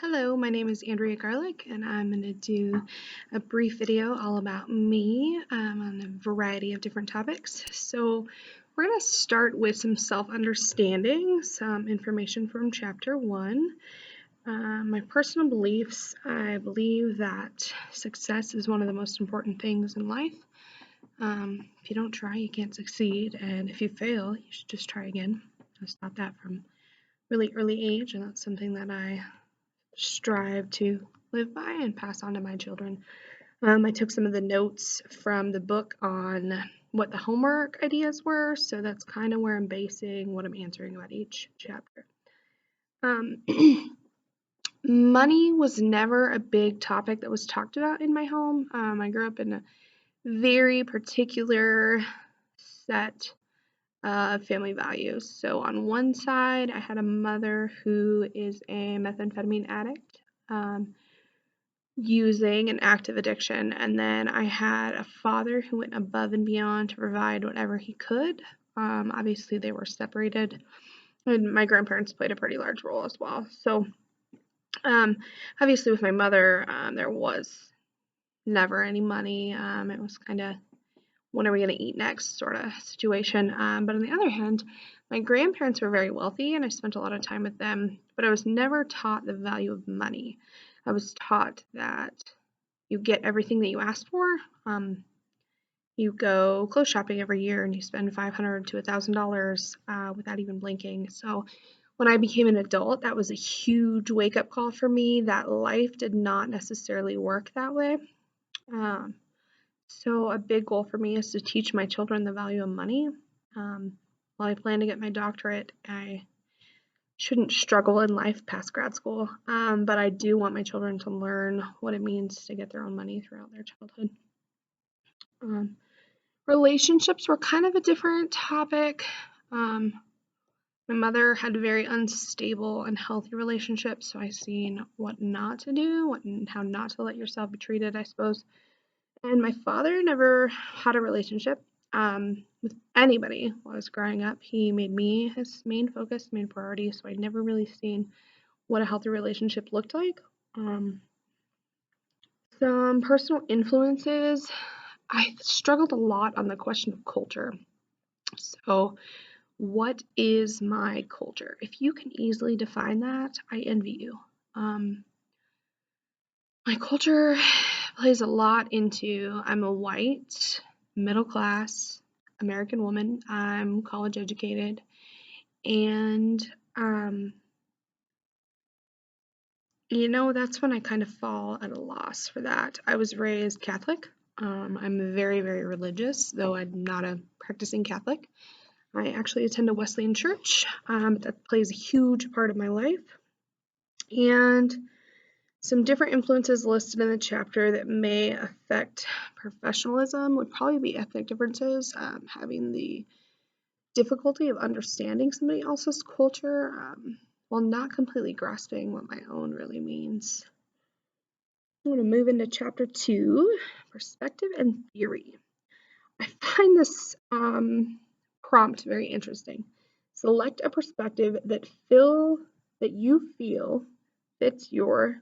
Hello, my name is Andrea Garlick, and I'm going to do a brief video all about me on a variety of different topics. So we're going to start with some self-understanding, some information from Chapter 1. My personal beliefs: I believe that success is one of the most important things in life. If you don't try, you can't succeed, and if you fail, you should just try again. I was taught that from really early age, and that's something that I strive to live by and pass on to my children. I took some of the notes from the book on what the homework ideas were, so that's kind of where I'm basing what I'm answering about each chapter. Money was never a big topic that was talked about in my home. I grew up in a very particular set of family values. So on one side, I had a mother who is a methamphetamine addict. Using an active addiction, and then I had a father who went above and beyond to provide whatever he could. Obviously they were separated, and my grandparents played a pretty large role as well. So obviously with my mother, there was never any money. It was kind of, when are we going to eat next sort of situation. But on the other hand, my grandparents were very wealthy, and I spent a lot of time with them, but I was never taught the value of money. I was taught that you get everything that you asked for. You go clothes shopping every year and you spend $500 to $1,000 without even blinking. So when I became an adult, that was a huge wake-up call for me that life did not necessarily work that way. So a big goal for me is to teach my children the value of money. While I plan to get my doctorate, I shouldn't struggle in life past grad school, but I do want my children to learn what it means to get their own money throughout their childhood. Relationships were kind of a different topic. My mother had very unstable, unhealthy relationships, so I seen what not to do, how not to let yourself be treated, I suppose. And my father never had a relationship with anybody while I was growing up. He made me his main focus, main priority, so I'd never really seen what a healthy relationship looked like. Some personal influences. I struggled a lot on the question of culture. So, what is my culture? If you can easily define that, I envy you. My culture plays a lot into, I'm a white, middle class American woman. I'm college educated, and that's when I kind of fall at a loss for that. I was raised Catholic. I'm very, very religious, though I'm not a practicing Catholic. I actually attend a Wesleyan church. That plays a huge part of my life. And some different influences listed in the chapter that may affect professionalism would probably be ethnic differences, having the difficulty of understanding somebody else's culture while not completely grasping what my own really means. I'm going to move into chapter 2, perspective and theory. I find this prompt very interesting. Select a perspective that you feel fits your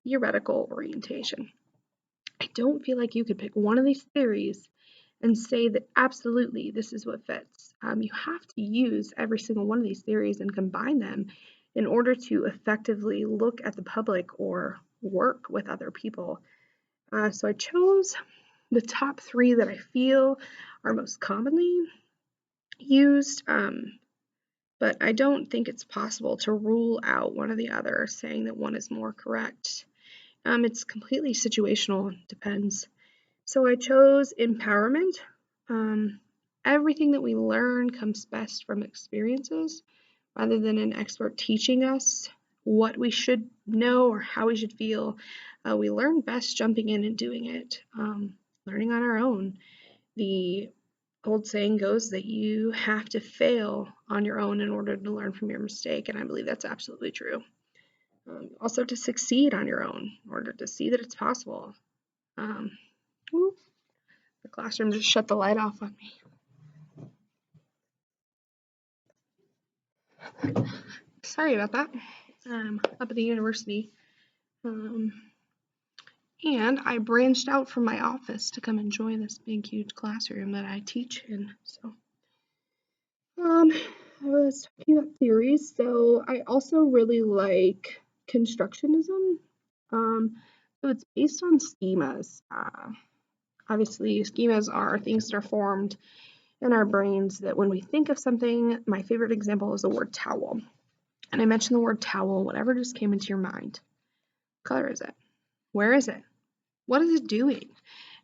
theoretical orientation. I don't feel like you could pick one of these theories and say that absolutely this is what fits. You have to use every single one of these theories and combine them in order to effectively look at the public or work with other people. So I chose the top 3 that I feel are most commonly used, but I don't think it's possible to rule out one or the other, saying that one is more correct. It's completely situational, depends. So I chose empowerment. Everything that we learn comes best from experiences rather than an expert teaching us what we should know or how we should feel. We learn best jumping in and doing it, learning on our own. The old saying goes that you have to fail on your own in order to learn from your mistake, and I believe that's absolutely true. Also to succeed on your own in order to see that it's possible. The classroom just shut the light off on me. Sorry about that. Up at the university, Um, and I branched out from my office to come and join this big, huge classroom that I teach in. So, I was talking about theories. So I also really like constructionism. So it's based on schemas. Obviously, schemas are things that are formed in our brains that when we think of something, my favorite example is the word towel. And I mentioned the word towel, whatever just came into your mind. What color is it? Where is it? What is it doing?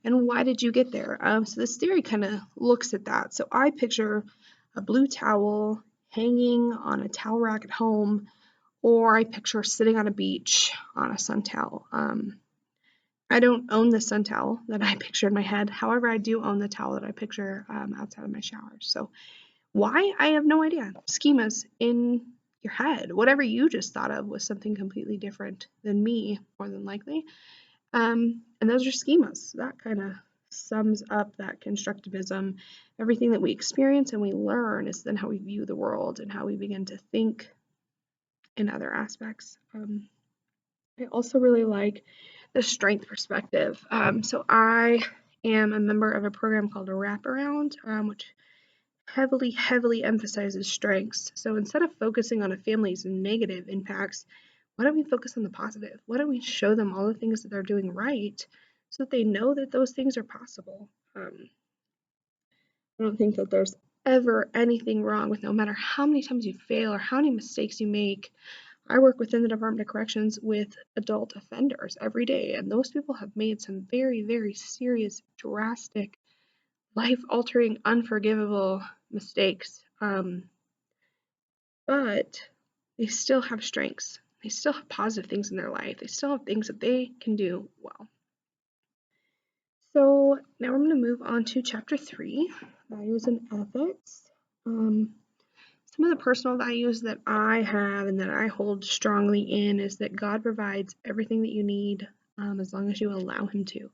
And why did you get there? So this theory kind of looks at that. So I picture a blue towel hanging on a towel rack at home, or I picture sitting on a beach on a sun towel. I don't own the sun towel that I picture in my head. However, I do own the towel that I picture outside of my shower. So why? I have no idea. Schemas in your head. Whatever you just thought of was something completely different than me, more than likely. And those are schemas. That kind of sums up that constructivism. Everything that we experience and we learn is then how we view the world and how we begin to think in other aspects. I also really like the strength perspective. So I am a member of a program called a Wraparound, which heavily emphasizes strengths. So instead of focusing on a family's negative impacts, why don't we focus on the positive? Why don't we show them all the things that they're doing right so that they know that those things are possible? I don't think that there's ever anything wrong with no matter how many times you fail or how many mistakes you make. I work within the Department of Corrections with adult offenders every day, and those people have made some very serious, drastic, life-altering, unforgivable mistakes. But they still have strengths. They still have positive things in their life. They still have things that they can do well. So now I'm going to move on to chapter 3, values and ethics. Some of the personal values that I have and that I hold strongly in is that God provides everything that you need as long as you allow Him to.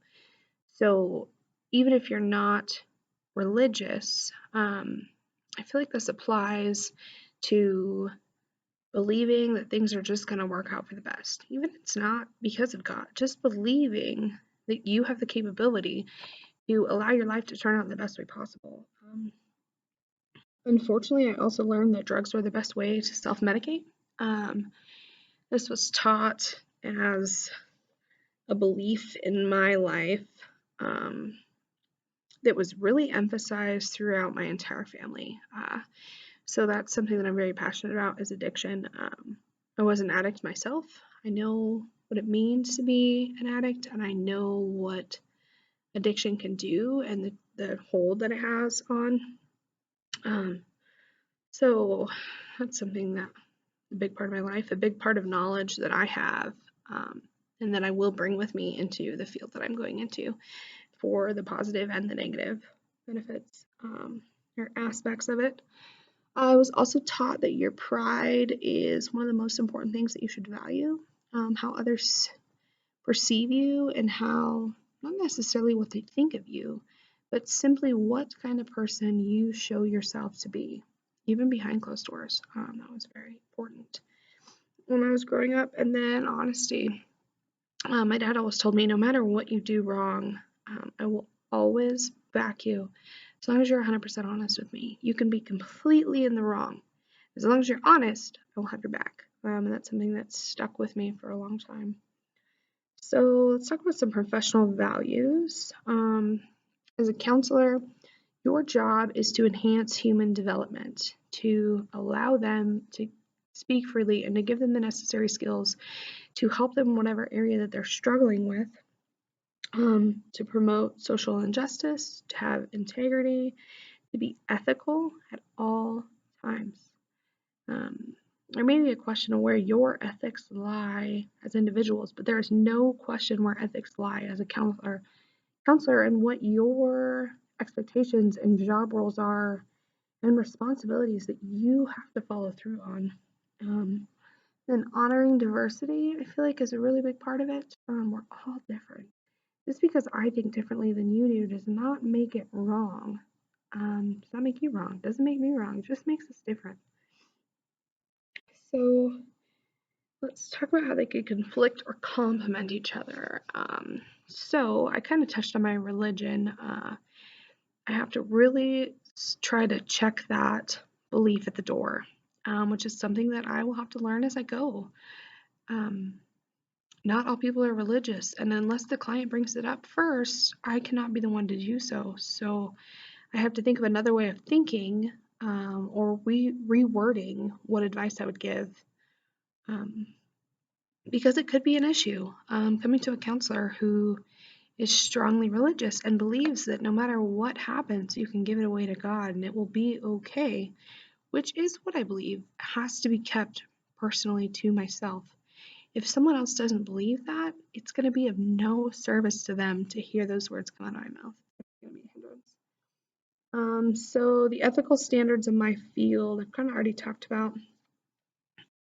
So even if you're not religious, I feel like this applies to believing that things are just going to work out for the best, even if it's not because of God, just believing that you have the capability to allow your life to turn out in the best way possible. Unfortunately, I also learned that drugs were the best way to self-medicate. This was taught as a belief in my life that was really emphasized throughout my entire family. So that's something that I'm very passionate about is addiction. I was an addict myself. I know what it means to be an addict, and I know what addiction can do and the hold that it has on. So that's something that a big part of my life, a big part of knowledge that I have, and that I will bring with me into the field that I'm going into for the positive and the negative benefits or aspects of it. I was also taught that your pride is one of the most important things that you should value, how others perceive you and how, not necessarily what they think of you, but simply what kind of person you show yourself to be, even behind closed doors. That was very important when I was growing up. And then honesty. My dad always told me, no matter what you do wrong, I will always back you. As long as you're 100% honest with me, you can be completely in the wrong. As long as you're honest, I will have your back. And that's something that's stuck with me for a long time. So let's talk about some professional values. As a counselor, your job is to enhance human development, to allow them to speak freely and to give them the necessary skills to help them in whatever area that they're struggling with, to promote social injustice, to have integrity, to be ethical at all times. There may be a question of where your ethics lie as individuals, but there is no question where ethics lie as a counselor and what your expectations and job roles are and responsibilities that you have to follow through on. Then honoring diversity, I feel like is a really big part of it. We're all different. Just because I think differently than you do does not make it wrong. Does not make you wrong. Doesn't make me wrong. It just makes us different. So let's talk about how they could conflict or complement each other. So I kind of touched on my religion. I have to really try to check that belief at the door, which is something that I will have to learn as I go. Um, Not all people are religious, and unless the client brings it up first, I cannot be the one to do so. So I have to think of another way of thinking, or rewording what advice I would give, um, because it could be an issue. Coming to a counselor who is strongly religious and believes that no matter what happens, you can give it away to God and it will be okay, which is what I believe has to be kept personally to myself. If someone else doesn't believe that, it's going to be of no service to them to hear those words come out of my mouth. It's going to be a hindrance. So the ethical standards of my field, I've kind of already talked about.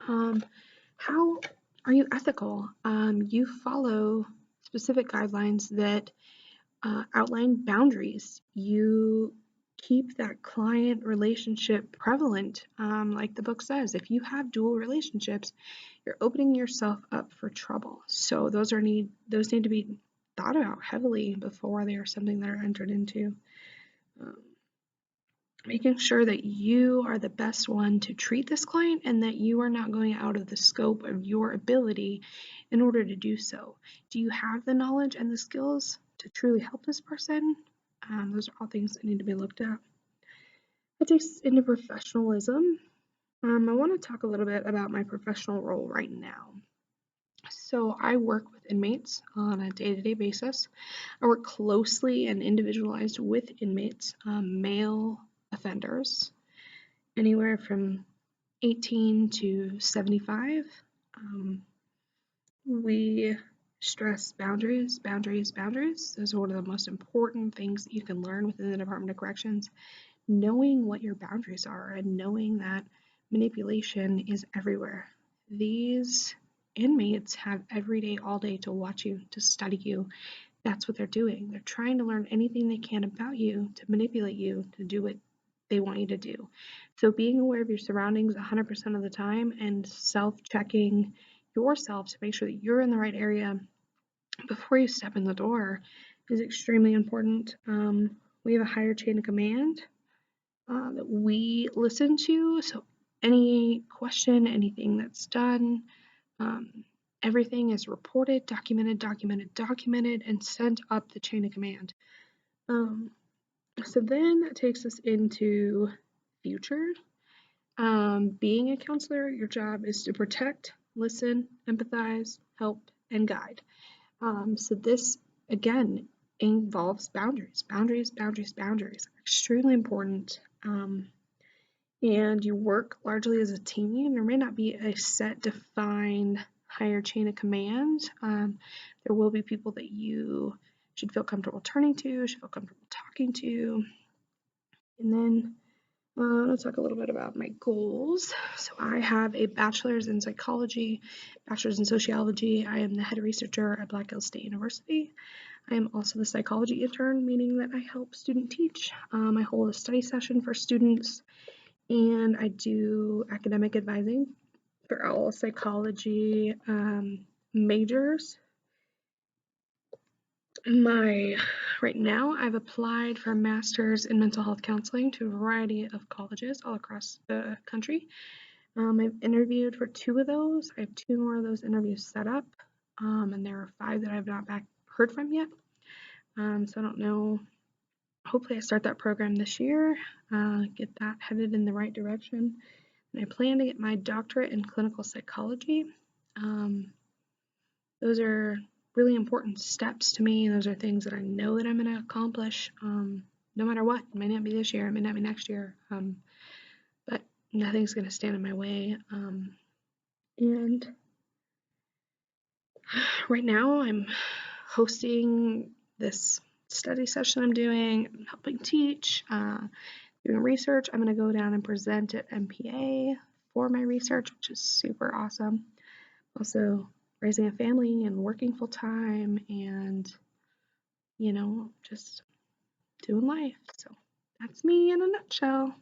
How are you ethical? You follow specific guidelines that outline boundaries. You keep that client relationship prevalent, like the book says. If you have dual relationships, you're opening yourself up for trouble. So those need to be thought about heavily before they are something that are entered into. Making sure that you are the best one to treat this client and that you are not going out of the scope of your ability in order to do so. Do you have the knowledge and the skills to truly help this person? Those are all things that need to be looked at. That takes us into professionalism. I want to talk a little bit about my professional role right now. So I work with inmates on a day-to-day basis. I work closely and individualized with inmates, male offenders, anywhere from 18 to 75. We stress boundaries, boundaries, boundaries. Those are one of the most important things that you can learn within the Department of Corrections. Knowing what your boundaries are and knowing that manipulation is everywhere. These inmates have every day, all day to watch you, to study you. That's what they're doing. They're trying to learn anything they can about you to manipulate you to do what they want you to do. So being aware of your surroundings 100% of the time and self-checking yourself to make sure that you're in the right area before you step in the door is extremely important. We have a higher chain of command that we listen to. So any question, anything that's done, everything is reported, documented, and sent up the chain of command. So then that takes us into future. Being a counselor, your job is to protect, listen, empathize, help, and guide. So this, again, involves boundaries. Boundaries are extremely important. And you work largely as a team. There may not be a set, defined, higher chain of command. There will be people that you should feel comfortable turning to, should feel comfortable talking to. And then let's talk a little bit about my goals. So I have a bachelor's in psychology, bachelor's in sociology. I am the head researcher at Black Hills State University. I am also the psychology intern, meaning that I help student teach. I hold a study session for students, and I do academic advising for all psychology majors. Right now, I've applied for a master's in mental health counseling to a variety of colleges all across the country. I've interviewed for 2 of those. I have 2 more of those interviews set up, and there are 5 that I've not heard from yet. So I don't know. Hopefully I start that program this year, get that headed in the right direction. And I plan to get my doctorate in clinical psychology. Those are really important steps to me. Those are things that I know that I'm going to accomplish no matter what. It may not be this year, it may not be next year, but nothing's going to stand in my way. And right now I'm hosting this study session I'm doing, I'm helping teach, doing research. I'm going to go down and present at MPA for my research, which is super awesome. Also raising a family and working full time and, just doing life. So that's me in a nutshell.